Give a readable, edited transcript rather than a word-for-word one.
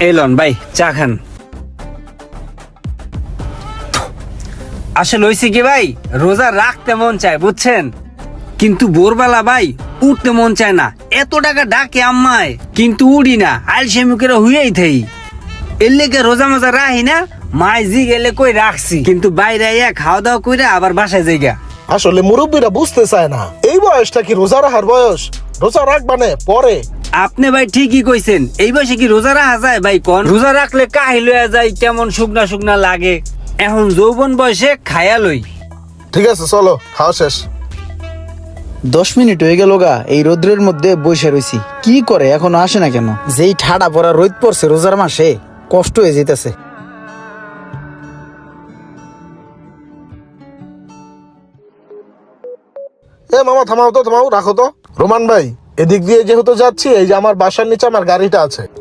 Elon ভাই চা খান। আসলে হয়েছে কি ভাই, রোজা রাখতে মন চায় বুঝছেন, কিন্তু ভোরবেলা ভাই উঠতে মন চায় না। এত টাকা ডাকে আম্মায়, কিন্তু উড়ি না, আলসেমি করে হুইয়াই থাই। এর লেগে রোজা মজা রাহি না। মাই জি গেলে কই রাখছি, কিন্তু বাইরে আইয়া খাওয়া দাওয়া কইরা আবার বাসায় যাইগা। আসলে মুরব্বীরা বুঝতে চায় না এই বয়সটা কি রোজা রাখার বয়স। রোজা রাখবানে পরে। আপনি ভাই ঠিকই কইছেন, এই বয়সে কি রোজা রাখা যায় ভাই? কোন রোজা রাখলে কাহিল হয়ে যায়, কেমন শুকনা শুকনা লাগে। এখন যৌবন বয়সে খায়া লই। ঠিক আছে চলো, খাওয়া শেষ। 10 মিনিট হয়ে গেল গা, এই রোদ্রের মধ্যে বসে রয়েছি। কি করে এখনো আসে না কেন? যেই ঠাডা পড়া রোদ পড়ছে রোজার মাসে, কষ্ট হয়ে যেতেছে। মামা থামাও তো, থামাও, রাখো তো। রোমান ভাই, এদিক দিয়ে যেহেতু যাচ্ছি, এই যে আমার বাসার নিচে আমার গাড়িটা আছে,